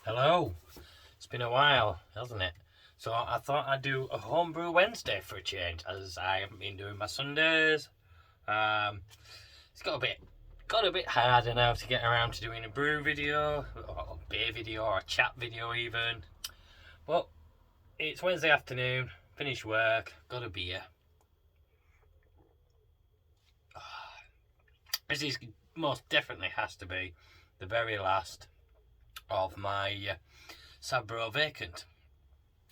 Hello. It's been a while, hasn't it? So I thought I'd do a homebrew Wednesday for a change, as I haven't been doing my Sundays. It's got a bit harder now to get around to doing a brew video, or a beer video, or a chat video even. But it's Wednesday afternoon, finished work, got a beer. This is most definitely has to be the very last of my Sabro Vacant.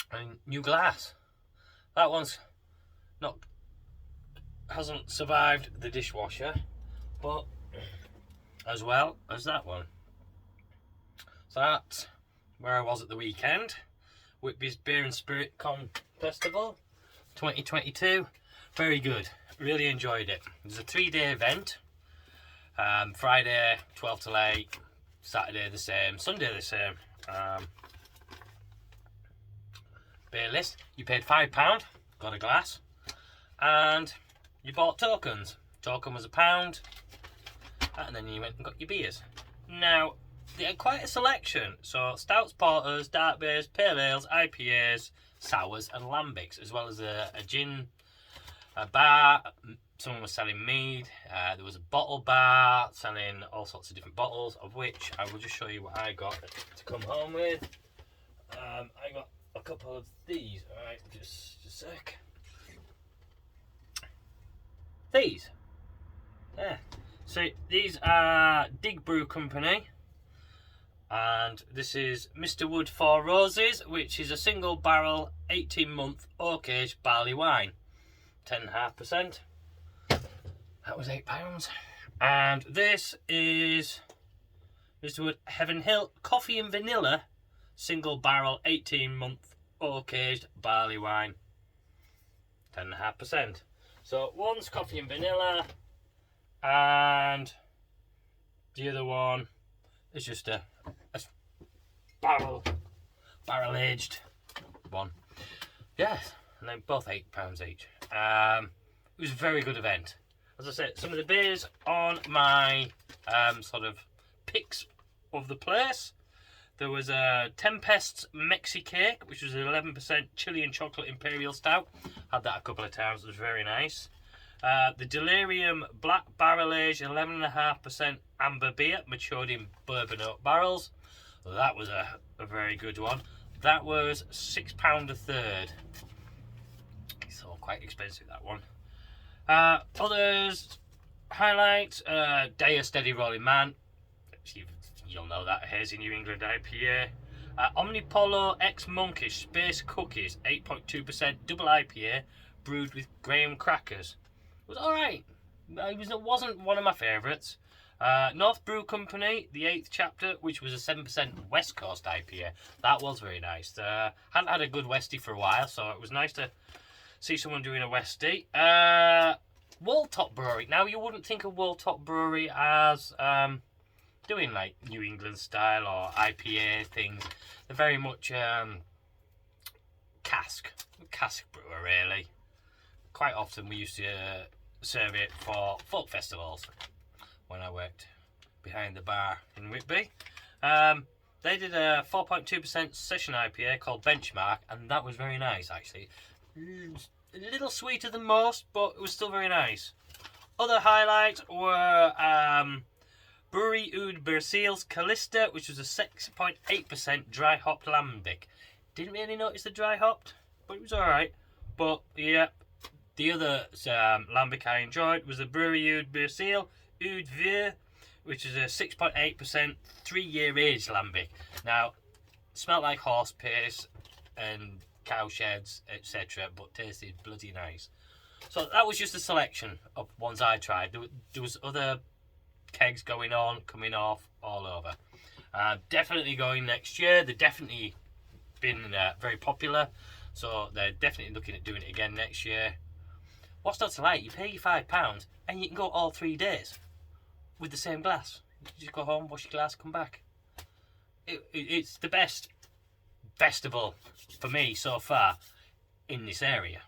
And new glass. That one's hasn't survived the dishwasher, but as well as that one. So that's where I was at the weekend. Whitby's Beer and Spirit Con Festival 2022. Very good. Really enjoyed it. It was a 3-day event. Friday 12 till 8, Saturday the same, Sunday the same. Beer list. You paid £5, got a glass, and you bought tokens. Token was £1, and then you went and got your beers. Now, they had quite a selection. So, stouts, porters, dark beers, pale ales, IPAs, sours, and lambics, as well as a gin, a bar. Someone was selling mead. There was a bottle bar selling all sorts of different bottles, of which I will just show you what I got to come home with. I got a couple of these. Alright, just a sec. These. Yeah. So these are Dig Brew Company. And this is Mr. Wood 4 Roses, which is a single barrel 18-month oak aged barley wine. 10.5%. That was £8. And this is Mr. Wood Heaven Hill Coffee and Vanilla single barrel 18-month oak aged barley wine. 10.5%. So one's coffee and vanilla, and the other one is just a barrel aged one. Yes, and they're both £8 each. It was a very good event. As I said, some of the beers on my sort of picks of the place. There was a Tempest's Mexi Cake, which was an 11% chili and chocolate imperial stout. Had that a couple of times. It was very nice. The Delirium Black Barrel Aged 11.5% amber beer, matured in bourbon oak barrels. That was a very good one. That was £6 a third. It's all quite expensive, that one. Others, highlights, Day of Steady Rolling Man. You'll know that, Hazy New England IPA. Omnipolo X Monkish Space Cookies, 8.2% double IPA, brewed with graham crackers. It was alright. It wasn't one of my favourites. North Brew Company, the 8th chapter, which was a 7% West Coast IPA. That was very nice. Hadn't had a good Westie for a while, so it was nice to see someone doing a Westie. Wooltop Brewery. Now, you wouldn't think of Wooltop Brewery as doing like New England style or IPA things. They're very much cask brewer, really. Quite often we used to serve it for folk festivals when I worked behind the bar in Whitby. They did a 4.2% session IPA called Benchmark, and that was very nice, actually. A little sweeter than most, but it was still very nice. Other highlights were Brewery Oud Berseel's Callista, which was a 6.8% dry hopped lambic. Didn't really notice the dry hopped, but it was alright. But yeah, the other lambic I enjoyed was the Brewery Oud Berseel Oud Vieux, which is a 6.8% 3-year aged lambic. Now, it smelled like horse piss and cow sheds, etc., but tasted bloody nice. So that was just a selection of ones I tried. There was other kegs going on, coming off, all over. Definitely going next year. They've definitely been very popular, so they're definitely looking at doing it again next year. What's not to like? You pay your £5 and you can go all 3 days with the same glass. You just go home, wash your glass, come back. It's the best festival for me so far in this area.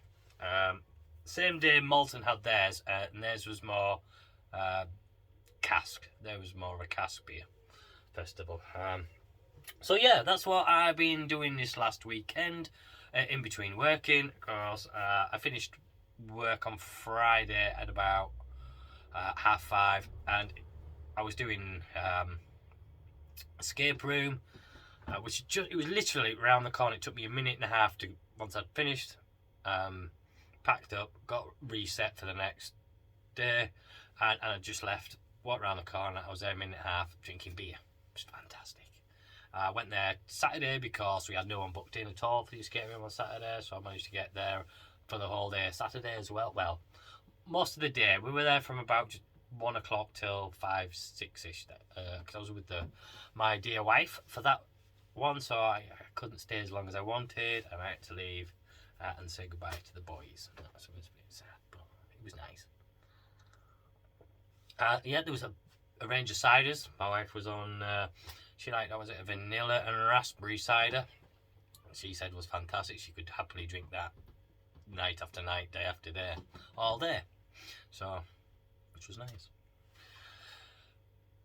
Same day Malton had theirs, and theirs was more cask. There was more of a cask beer festival. So yeah, that's what I've been doing this last weekend, in between working. Because I finished work on Friday at about 5:30, and I was doing escape room, which it was literally around the corner. It took me a minute and a half to once I'd finished, packed up, got reset for the next day, and I just left. Walked around the corner. I was there a minute and a half drinking beer. Just fantastic. I went there Saturday because we had no one booked in at all for the escape room on Saturday, so I managed to get there for the whole day Saturday as well. Well, most of the day. We were there from about 1 o'clock till 5, 6-ish, because I was with my dear wife for that one, so I couldn't stay as long as I wanted, and I had to leave and say goodbye to the boys. So it was a bit sad, but it was nice. Yeah, there was a range of ciders. My wife was on, she liked, that was it, a vanilla and raspberry cider. She said was fantastic. She could happily drink that night after night, day after day, all day. So, which was nice.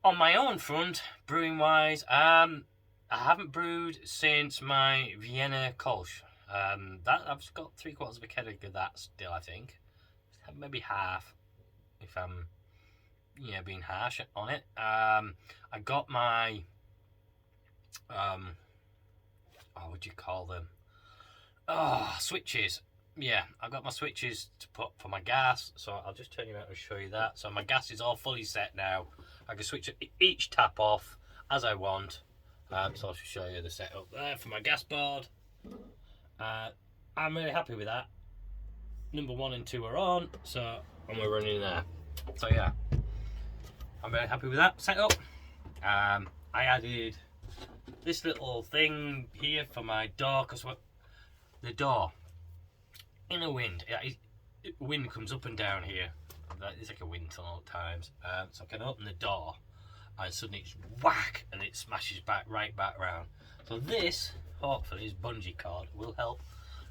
On my own front, brewing wise, I haven't brewed since my Vienna Kolsch. That I've got 3/4 of a keg of that still, I think. Maybe half, if I'm being harsh on it. I got my what do you call them? Switches. Yeah, I got my switches to put for my gas, so I'll just turn you around and show you that. So my gas is all fully set now. I can switch each tap off as I want. So I'll just show you the setup there for my gas board. I'm really happy with that. Number 1 and 2 are on, and we're running there. So yeah, I'm very happy with that setup. I added this little thing here for my door, because the door in a wind, wind comes up and down here. It's like a wind tunnel at times. So I can open the door, and suddenly it's whack, and it smashes right back round. So this, hopefully, this bungee cord will help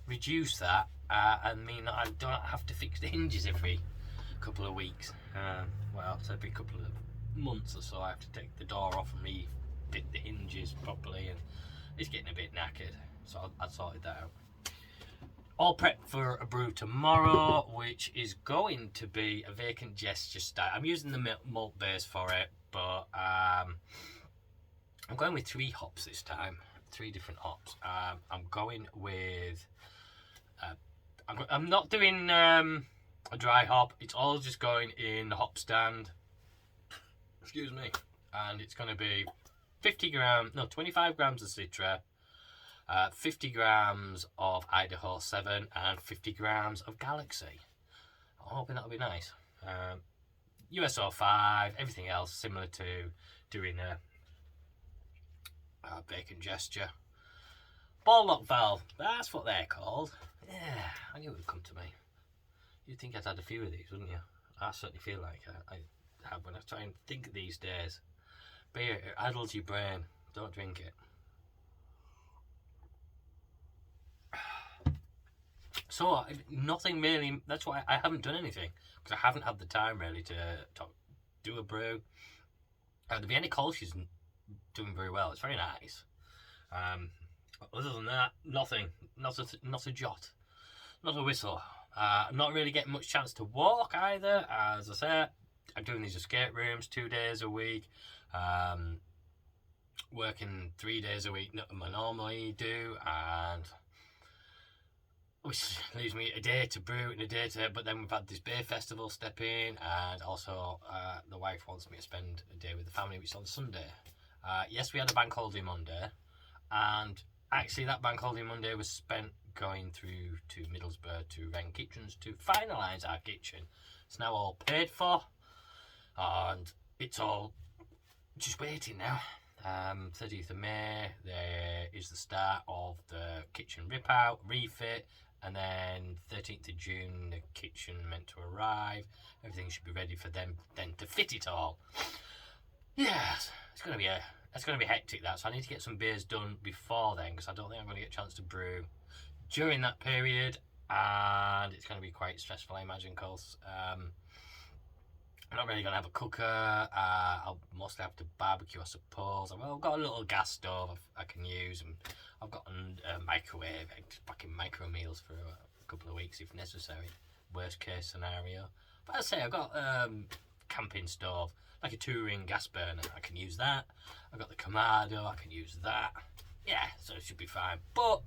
reduce that, and mean that I don't have to fix the hinges every couple of weeks. Well, so every couple of months or so, I have to take the door off and refit the hinges properly, and it's getting a bit knackered. So I sorted that out. All prepped for a brew tomorrow, which is going to be a vacant gesture style. I'm using the malt base for it, but I'm going with 3 hops this time. 3 different hops. I'm going with. I'm not doing a dry hop. It's all just going in the hop stand. Excuse me. And it's going to be 25 grams of Citra, 50 grams of Idaho 7, and 50 grams of Galaxy. I'm hoping that'll be nice. USO 5, everything else similar to doing a bacon gesture. Ball lock valve, that's what they're called. Yeah, I knew it would come to me. You'd think I'd had a few of these, wouldn't you? I certainly feel like I have when I try and think these days. Beer, it addles your brain. Don't drink it. So, nothing really, that's why I haven't done anything, because I haven't had the time really to do a brew. The Vienna Kolsch is doing very well, it's very nice. Other than that, nothing, not a jot, not a whistle. I'm not really getting much chance to walk either. As I said, I'm doing these escape rooms 2 days a week, working 3 days a week I normally do, and which leaves me a day to brew and a day to, but then we've had this beer festival step in, and also the wife wants me to spend a day with the family, which is on Sunday. Yes, we had a bank holiday Monday, and actually that bank holiday Monday was spent going through to Middlesbrough to Wren Kitchens to finalise our kitchen. It's now all paid for, and it's all just waiting now. 30th of May, there is the start of the kitchen rip out, refit, and then 13th of June, the kitchen meant to arrive. Everything should be ready for them then to fit it all. Yes, it's going to be hectic, that, so I need to get some beers done before then, because I don't think I'm going to get a chance to brew during that period, and it's going to be quite stressful, I imagine, because I'm not really going to have a cooker. I'll mostly have to barbecue, I suppose. I've got a little gas stove I can use, and I've got a microwave. I just fucking micro meals for a couple of weeks if necessary. Worst case scenario. But I say I've got camping stove, like a 2-ring gas burner. I can use that. I've got the Kamado. I can use that. Yeah, so it should be fine. But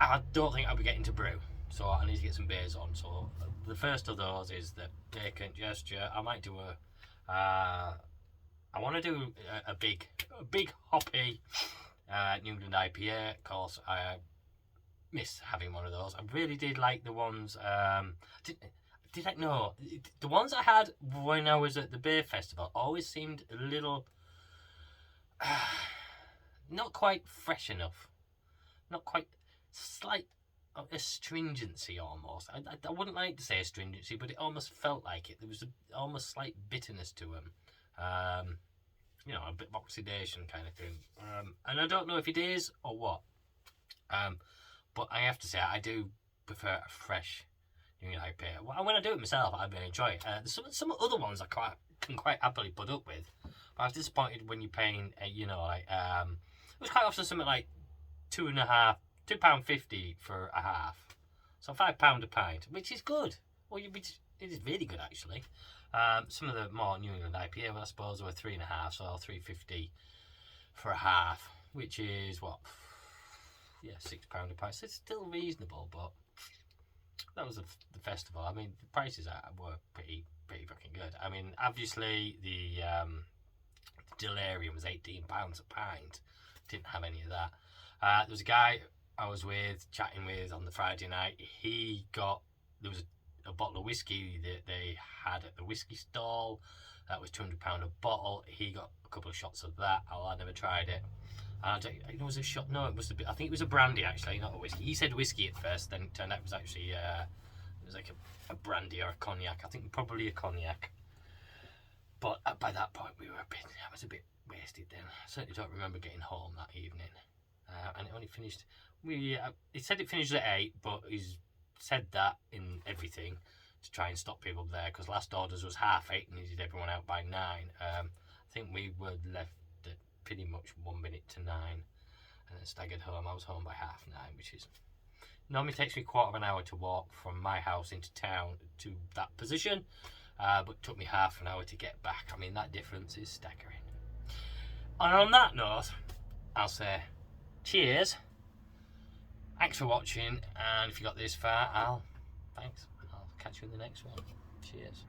I don't think I'll be getting to brew, so I need to get some beers on. So the first of those is the vacant gesture. I might do I want to do a big hoppy New England IPA. Of course, I miss having one of those. I really did like the ones. Did I know the ones I had when I was at the beer festival always seemed a little not quite fresh enough, not quite slight astringency almost. I wouldn't like to say astringency, but it almost felt like it. There was almost slight bitterness to them. A bit of oxidation kind of thing. And I don't know if it is or what. But I have to say I do prefer a fresh New England IPA. Well, when I do it myself, I really enjoy it. There's some other ones I can quite happily put up with. But I was disappointed when you're paying, it was quite often something like £2.50 for a half, so £5 a pint, which is good. Well, it is really good actually. Some of the more New England IPA, I suppose, were 3.5, so £3.50 for a half, which is what, £6 a pint. So it's still reasonable, but that was the festival. I mean, the prices were pretty fucking good. I mean, obviously the Delirium was £18 a pint. Didn't have any of that. There was a guy I was chatting with on the Friday night. There was a bottle of whiskey that they had at the whiskey stall. That was £200 a bottle. He got a couple of shots of that. I never tried it. It was a shot. No, I think it was a brandy actually, not a whiskey. He said whiskey at first, then it turned out it was actually it was like a brandy or a cognac. I think probably a cognac. But by that point, I was a bit wasted then. I certainly don't remember getting home that evening. And it only finished. He said it finished at 8, but he's said that in everything to try and stop people there, because last orders was 8:30 and he needed everyone out by 9. I think we were left at pretty much 1 minute to 9, and then staggered home. I was home by 9:30, which is normally takes me a quarter of an hour to walk from my house into town to that position, but it took me half an hour to get back. I mean, that difference is staggering. And on that note, I'll say cheers. Thanks for watching, and if you got this far, thanks. I'll catch you in the next one. Cheers.